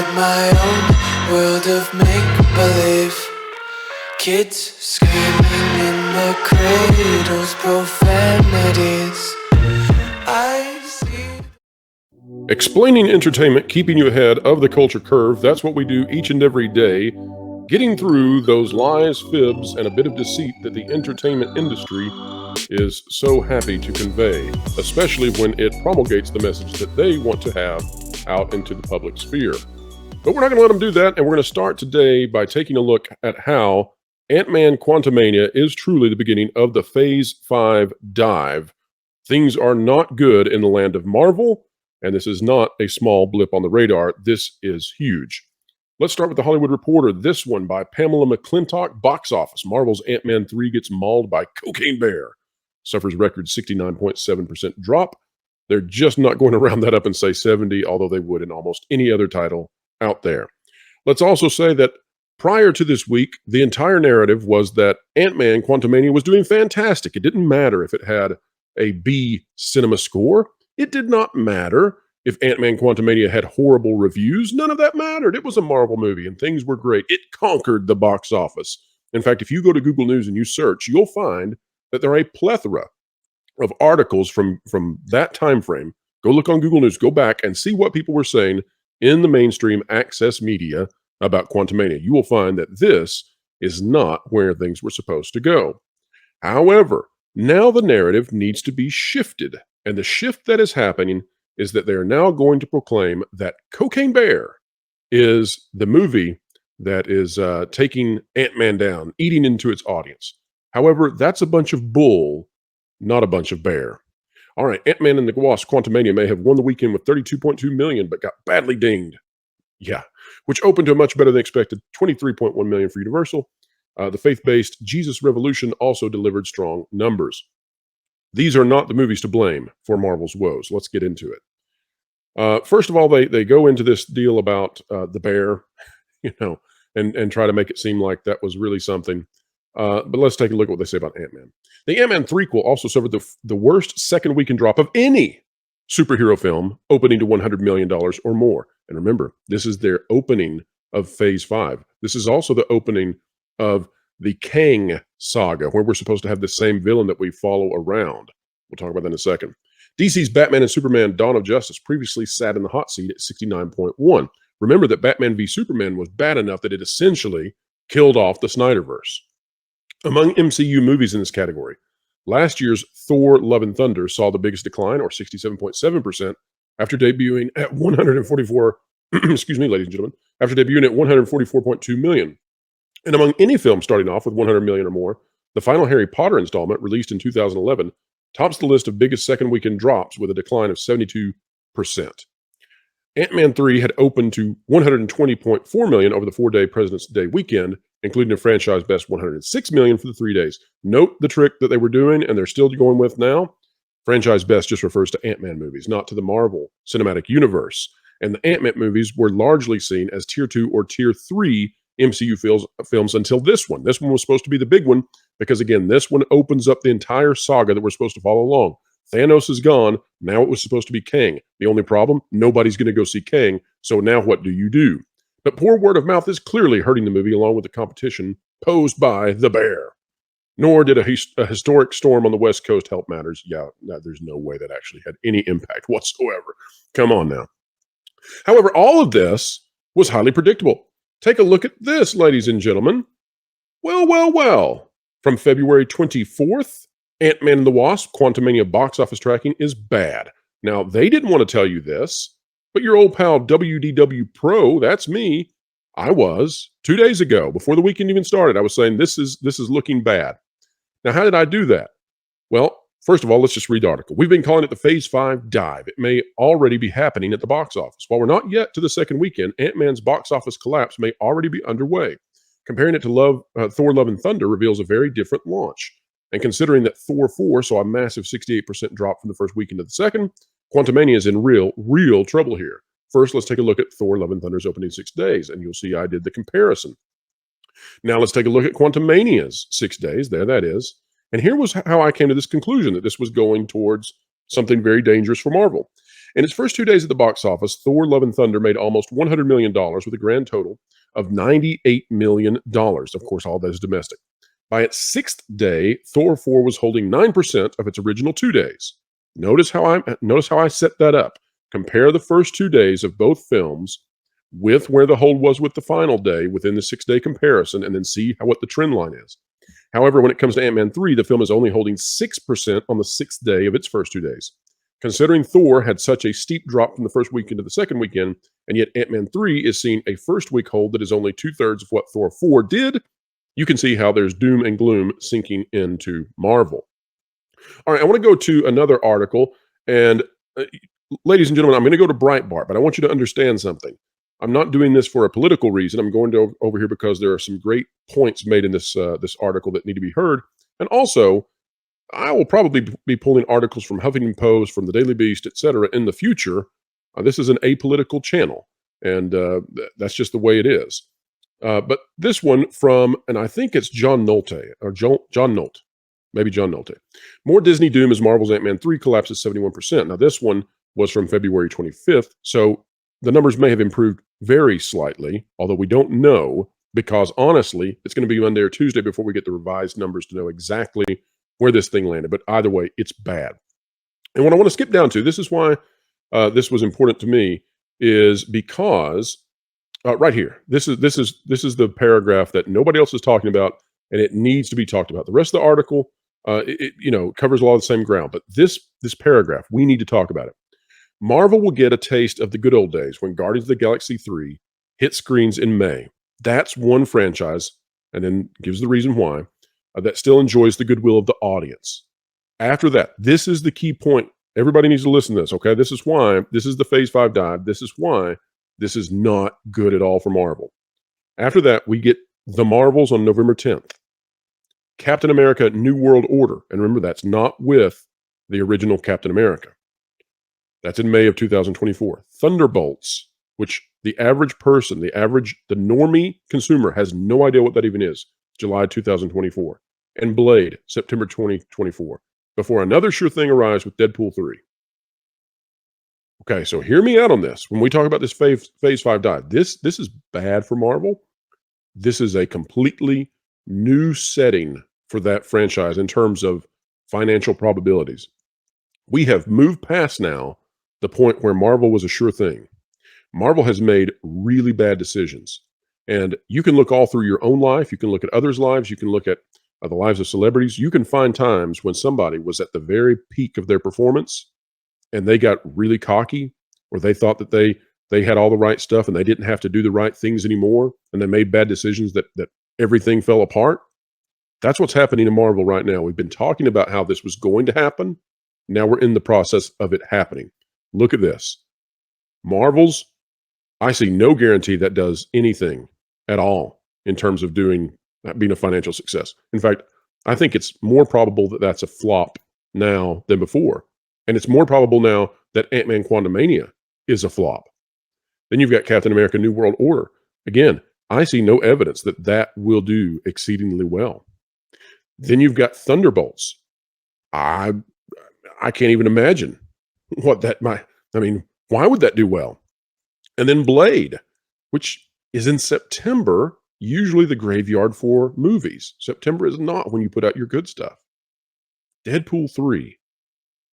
in my own world of make-believe. Kids screaming in the cradles, profanities. I see. Explaining entertainment, keeping you ahead of the culture curve. That's what we do each and every day. Getting through those lies, fibs, and a bit of deceit that the entertainment industry is so happy to convey, especially when it promulgates the message that they want to have out into the public sphere. But we're not going to let them do that, and we're going to start today by taking a look at how Antman Quantumania is truly the beginning of the Phase 5 dive. Things are not good in the land of Marvel, and this is not a small blip on the radar. This is huge. Let's start with the Hollywood Reporter. This one by Pamela McClintock. Box office. Marvel's Ant-Man 3 gets mauled by Cocaine Bear. Suffers record 69.7% drop. They're just not going to round that up and say 70, although they would in almost any other title out there. Let's also say that prior to this week, the entire narrative was that Ant-Man Quantumania was doing fantastic. It didn't matter if it had a B cinema score. It did not matter if Ant-Man Quantumania had horrible reviews. None of that mattered. It was a Marvel movie and things were great. It conquered the box office. In fact, if you go to Google News and you search, you'll find that there are a plethora of articles from that time frame. Go look on Google News, go back and see what people were saying in the mainstream access media about Quantumania. You will find that this is not where things were supposed to go. However, now the narrative needs to be shifted. And the shift that is happening is that they are now going to proclaim that Cocaine Bear is the movie that is taking Ant-Man down, eating into its audience. However, that's a bunch of bull, not a bunch of bear. All right, Ant-Man and the Wasp Quantumania may have won the weekend with $32.2 million, but got badly dinged. Yeah, which opened to a much better than expected $23.1 million for Universal. The faith-based Jesus Revolution also delivered strong numbers. These are not the movies to blame for Marvel's woes. Let's get into it. First of all, they go into this deal about the bear, and try to make it seem like that was really something. But let's take a look at what they say about Ant-Man. The Ant-Man threequel also suffered the worst second weekend drop of any superhero film, opening to $100 million or more. And remember, this is their opening of Phase 5. This is also the opening of the Kang saga, where we're supposed to have the same villain that we follow around. We'll talk about that in a second. DC's Batman and Superman Dawn of Justice previously sat in the hot seat at 69.1. Remember that Batman v Superman was bad enough that it essentially killed off the Snyderverse. Among MCU movies in this category, last year's Thor Love and Thunder saw the biggest decline, or 67.7%, after debuting at 144, excuse me, ladies and gentlemen, after debuting at 144.2 million. And among any film starting off with 100 million or more, the final Harry Potter installment, released in 2011, tops the list of biggest second weekend drops with a decline of 72%. Ant-Man 3 had opened to 120.4 million over the 4-day President's Day weekend, including a franchise best 106 million for the 3 days. Note the trick that they were doing and they're still going with now. Franchise best just refers to Ant-Man movies, not to the Marvel Cinematic Universe. And the Ant-Man movies were largely seen as Tier 2 or Tier 3 MCU films until this one. This one was supposed to be the big one because, again, this one opens up the entire saga that we're supposed to follow along. Thanos is gone. Now it was supposed to be Kang. The only problem, nobody's going to go see Kang. So now what do you do? But poor word of mouth is clearly hurting the movie, along with the competition posed by the bear. Nor did a historic storm on the West Coast help matters. Yeah, there's no way that actually had any impact whatsoever. Come on now. However, all of this was highly predictable. Take a look at this, ladies and gentlemen. Well. From February 24th, Ant-Man and the Wasp Quantumania box office tracking is bad. Now, they didn't want to tell you this, but your old pal WDW Pro, that's me, I was 2 days ago, before the weekend even started, I was saying this is looking bad. Now, how did I do that? Well, first of all, let's just read the article. We've been calling it the Phase 5 dive. It may already be happening at the box office. While we're not yet to the second weekend, Ant-Man's box office collapse may already be underway. Comparing it to Thor Love and Thunder reveals a very different launch. And considering that Thor 4 saw a massive 68% drop from the first weekend to the second, Quantumania is in real trouble here. First, let's take a look at Thor Love and Thunder's opening 6 days, and you'll see I did the comparison. Now let's take a look at Quantumania's 6 days. There that is. And here was how I came to this conclusion, that this was going towards something very dangerous for Marvel. In its first 2 days at the box office, Thor Love and Thunder made almost $100 million with a grand total of $98 million. Of course, all that is domestic. By its sixth day, Thor 4 was holding 9% of its original 2 days. Notice how I set that up. Compare the first 2 days of both films with where the hold was with the final day within the 6-day comparison, and then see what the trend line is. However, when it comes to Ant-Man 3, the film is only holding 6% on the 6th day of its first 2 days. Considering Thor had such a steep drop from the first weekend to the second weekend, and yet Ant-Man 3 is seeing a first week hold that is only 2/3 of what Thor 4 did, you can see how there's doom and gloom sinking into Marvel. All right, I want to go to another article, and ladies and gentlemen, I'm going to go to Breitbart, but I want you to understand something. I'm not doing this for a political reason. I'm going to over here because there are some great points made in this article that need to be heard, and also I will probably be pulling articles from Huffington Post, from the Daily Beast, etc. in the future. This is an apolitical channel, and that's just the way it is. But this one from, and I think it's John Nolte, or John Nolte, maybe John Nolte. More Disney doom as Marvel's Ant-Man 3 collapses 71%. Now, this one was from February 25th, so the numbers may have improved very slightly, although we don't know, because honestly, it's going to be Monday or Tuesday before we get the revised numbers to know exactly where this thing landed. But either way, it's bad. And what I want to skip down to, this is why this was important to me, is because right here, this is the paragraph that nobody else is talking about, and it needs to be talked about. The rest of the article, covers a lot of the same ground, but this paragraph, we need to talk about it. Marvel will get a taste of the good old days when Guardians of the Galaxy 3 hit screens in May. That's one franchise, and then gives the reason why, that still enjoys the goodwill of the audience. After that, this is the key point. Everybody needs to listen to this, okay? This is why, this is the Phase 5 dive. This is why this is not good at all for Marvel. After that, we get The Marvels on November 10th. Captain America New World Order. And remember, that's not with the original Captain America. That's in May of 2024. Thunderbolts, which the average person, the normie consumer has no idea what that even is. July 2024. And Blade, September 2024. Before another sure thing arrives with Deadpool 3. Okay, so hear me out on this. When we talk about this Phase 5 dive, this is bad for Marvel. This is a completely new setting for that franchise in terms of financial probabilities. We have moved past now the point where Marvel was a sure thing. Marvel has made really bad decisions. And you can look all through your own life. You can look at others' lives. You can look at the lives of celebrities. You can find times when somebody was at the very peak of their performance and they got really cocky, or they thought that they had all the right stuff and they didn't have to do the right things anymore, and they made bad decisions that everything fell apart. That's what's happening in Marvel right now. We've been talking about how this was going to happen. Now we're in the process of it happening. Look at this. Marvel's, I see no guarantee that does anything at all in terms of being a financial success. In fact, I think it's more probable that that's a flop now than before. And it's more probable now that Ant-Man Quantumania is a flop. Then you've got Captain America New World Order. Again, I see no evidence that that will do exceedingly well. Then you've got Thunderbolts. I can't even imagine what that might, why would that do well? And then Blade, which is in September, usually the graveyard for movies. September is not when you put out your good stuff. Deadpool 3.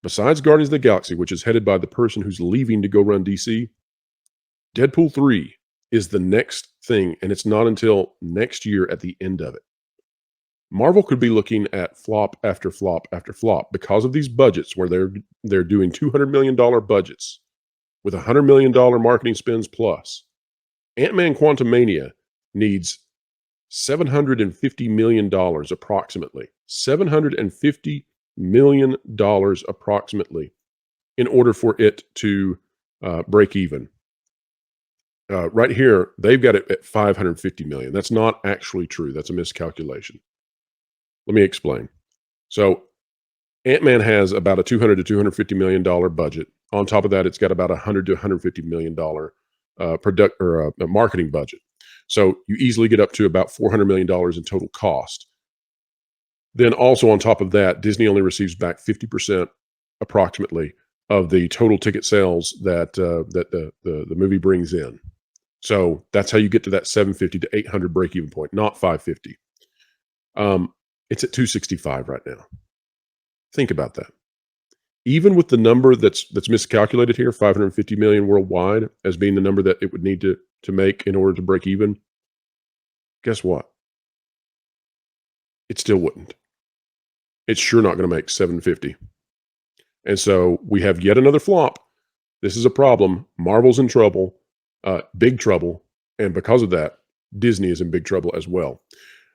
Besides Guardians of the Galaxy, which is headed by the person who's leaving to go run DC, Deadpool 3 is the next thing, and it's not until next year at the end of it. Marvel could be looking at flop after flop after flop because of these budgets where they're doing $200 million budgets with $100 million marketing spends plus. Ant-Man Quantumania needs $750 million approximately. $750 million approximately in order for it to break even. Right here, they've got it at $550 million. That's not actually true. That's a miscalculation. Let me explain. So Ant-Man has about a $200 to $250 million budget. On top of that, it's got about $100 to $150 million marketing budget. So you easily get up to about $400 million in total cost. Then also on top of that, Disney only receives back 50% approximately of the total ticket sales that the movie brings in. So that's how you get to that 750 to 800 break even point, not 550. It's at 265 right now. Think about that. Even with the number that's miscalculated here, 550 million worldwide as being the number that it would need to make in order to break even, guess what? It still wouldn't. It's sure not going to make 750. And so we have yet another flop. This is a problem. Marvel's in trouble, big trouble. And because of that, Disney is in big trouble as well.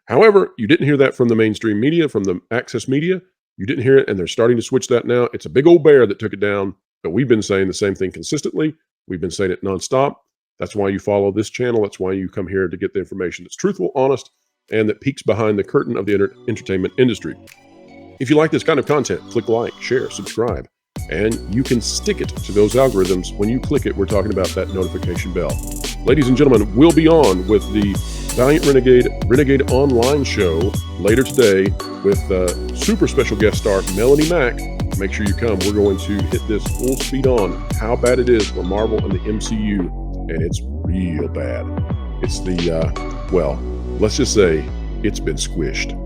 However, you didn't hear that from the mainstream media, from the access media. You didn't hear it, and they're starting to switch that now. It's a big old bear that took it down, but we've been saying the same thing consistently. We've been saying it nonstop. That's why you follow this channel. That's why you come here to get the information that's truthful, honest, and that peeks behind the curtain of the entertainment industry. If you like this kind of content, click like, share, subscribe, and you can stick it to those algorithms. When you click it, we're talking about that notification bell. Ladies and gentlemen, we'll be on with the Valiant Renegade Online show later today with super special guest star Melanie Mack. Make sure you come. We're going to hit this full speed on how bad it is for Marvel and the MCU, and it's real bad. It's the, well, let's just say it's been squished.